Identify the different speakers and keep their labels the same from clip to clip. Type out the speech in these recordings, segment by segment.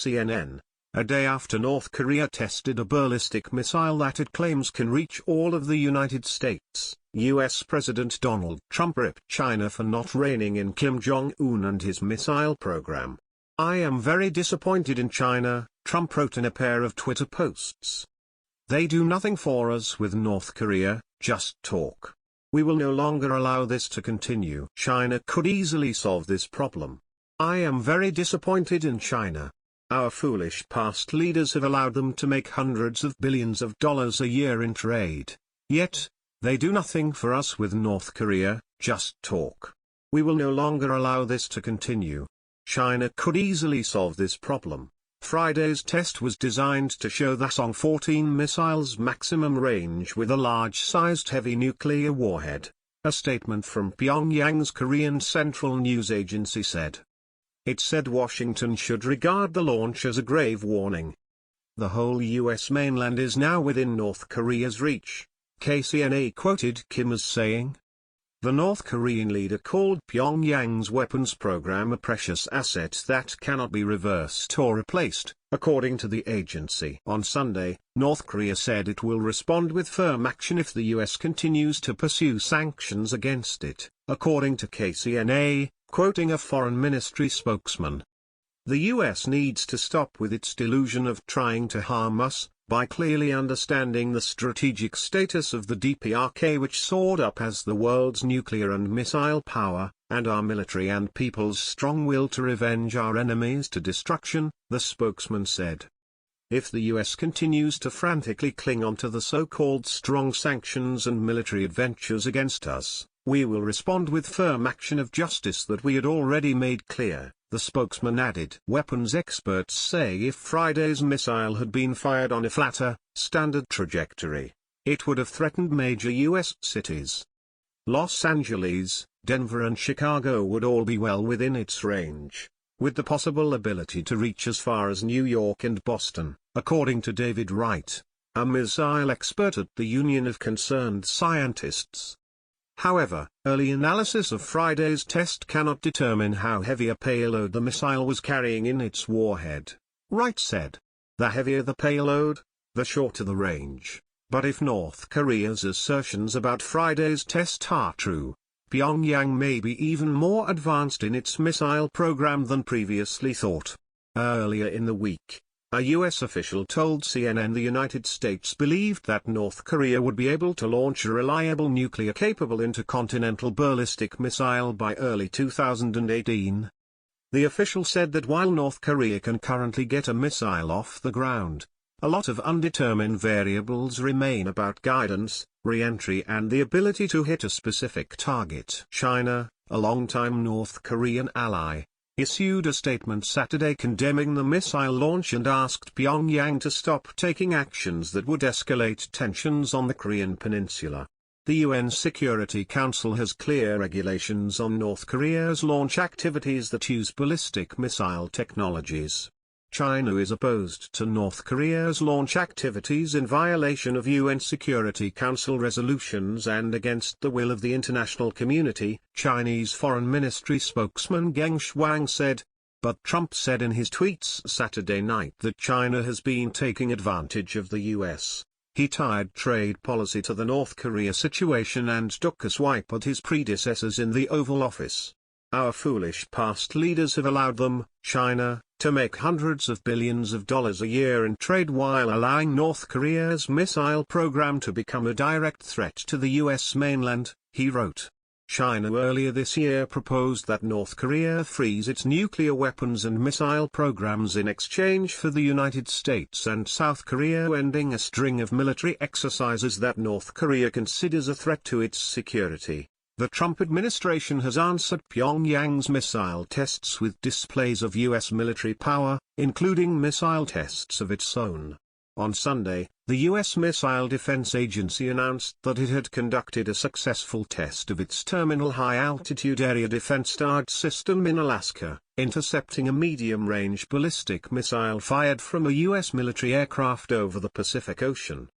Speaker 1: CNN. A day after North Korea tested a ballistic missile that it claims can reach all of the United States, U.S. President Donald Trump ripped China for not reining in Kim Jong-un and his missile program. "I am very disappointed in China," Trump wrote in a pair of Twitter posts. "They do nothing for us with North Korea, just talk. We will no longer allow this to continue. China could easily solve this problem. I am very disappointed in China. Our foolish past leaders have allowed them to make hundreds of billions of dollars a year in trade. Yet, they do nothing for us with North Korea, just talk. We will no longer allow this to continue. China could easily solve this problem." Friday's test was designed to show the Song-14 missile's maximum range with a large-sized heavy nuclear warhead, a statement from Pyongyang's Korean Central News Agency said. It said Washington should regard the launch as a grave warning. "The whole U.S. mainland is now within North Korea's reach," KCNA quoted Kim as saying. The North Korean leader called Pyongyang's weapons program a precious asset that cannot be reversed or replaced, according to the agency. On Sunday, North Korea said it will respond with firm action if the U.S. continues to pursue sanctions against it, according to KCNA, quoting a foreign ministry spokesman. "The U.S. needs to stop with its delusion of trying to harm us, by clearly understanding the strategic status of the DPRK, which soared up as the world's nuclear and missile power, and our military and people's strong will to revenge our enemies to destruction," the spokesman said. "If the U.S. continues to frantically cling on to the so-called strong sanctions and military adventures against us, we will respond with firm action of justice that we had already made clear," the spokesman added. Weapons experts say if Friday's missile had been fired on a flatter, standard trajectory, it would have threatened major U.S. cities. Los Angeles, Denver and Chicago would all be well within its range, with the possible ability to reach as far as New York and Boston, according to David Wright, a missile expert at the Union of Concerned Scientists. However, early analysis of Friday's test cannot determine how heavy a payload the missile was carrying in its warhead. Wright said, "The heavier the payload, the shorter the range. But if North Korea's assertions about Friday's test are true, Pyongyang may be even more advanced in its missile program than previously thought." Earlier in the week, a U.S. official told CNN the United States believed that North Korea would be able to launch a reliable nuclear-capable intercontinental ballistic missile by early 2018. The official said that while North Korea can currently get a missile off the ground, a lot of undetermined variables remain about guidance, re-entry and the ability to hit a specific target. China, a longtime North Korean ally, issued a statement Saturday condemning the missile launch and asked Pyongyang to stop taking actions that would escalate tensions on the Korean peninsula. The UN Security Council has clear regulations on North Korea's launch activities that use ballistic missile technologies. China is opposed to North Korea's launch activities in violation of UN Security Council resolutions and against the will of the international community, Chinese Foreign Ministry spokesman Geng Shuang said. But Trump said in his tweets Saturday night that China has been taking advantage of the U.S. He tied trade policy to the North Korea situation and took a swipe at his predecessors in the Oval Office. "Our foolish past leaders have allowed them, China, to make hundreds of billions of dollars a year in trade while allowing North Korea's missile program to become a direct threat to the U.S. mainland," he wrote. China earlier this year proposed that North Korea freeze its nuclear weapons and missile programs in exchange for the United States and South Korea ending a string of military exercises that North Korea considers a threat to its security. The Trump administration has answered Pyongyang's missile tests with displays of U.S. military power, including missile tests of its own. On Sunday, the U.S. Missile Defense Agency announced that it had conducted a successful test of its Terminal High Altitude Area Defense THAAD system in Alaska, intercepting a medium-range ballistic missile fired from a U.S. military aircraft over the Pacific Ocean.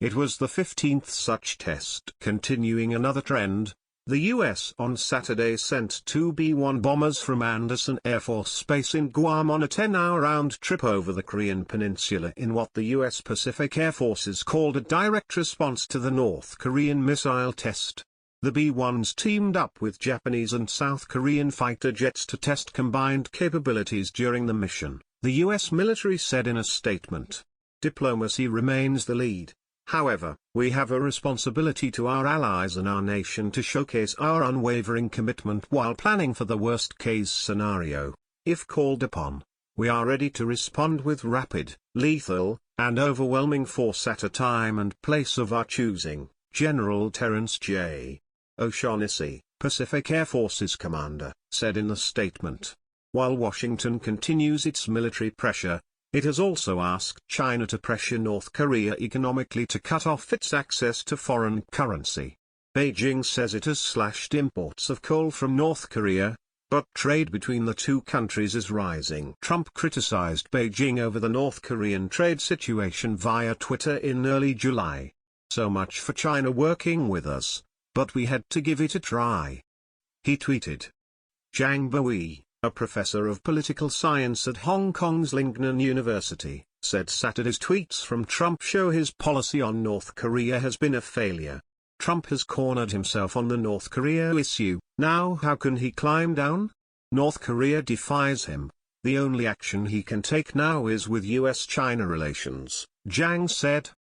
Speaker 1: It was the 15th such test, continuing another trend, The U.S. on Saturday sent two B-1 bombers from Andersen Air Force Base in Guam on a 10-hour round trip over the Korean peninsula in what the U.S. Pacific Air Forces called a direct response to the North Korean missile test. The B-1s teamed up with Japanese and South Korean fighter jets to test combined capabilities during the mission, the U.S. military said in a statement. Diplomacy remains the lead. However, we have a responsibility to our allies and our nation to showcase our unwavering commitment while planning for the worst-case scenario. If called upon, we are ready to respond with rapid, lethal, and overwhelming force at a time and place of our choosing, General Terence J. O'Shaughnessy, Pacific Air Forces commander, said in the statement. While Washington continues its military pressure, it has also asked China to pressure North Korea economically to cut off its access to foreign currency. Beijing says it has slashed imports of coal from North Korea, but trade between the two countries is rising. Trump criticized Beijing over the North Korean trade situation via Twitter in early July. So much for China working with us, but we had to give it a try. He tweeted. Zhang Bui, a professor of political science at Hong Kong's Lingnan University, said Saturday's tweets from Trump show his policy on North Korea has been a failure. Trump has cornered himself on the North Korea issue. Now how can he climb down? North Korea defies him. The only action he can take now is with US-China relations, Zhang said.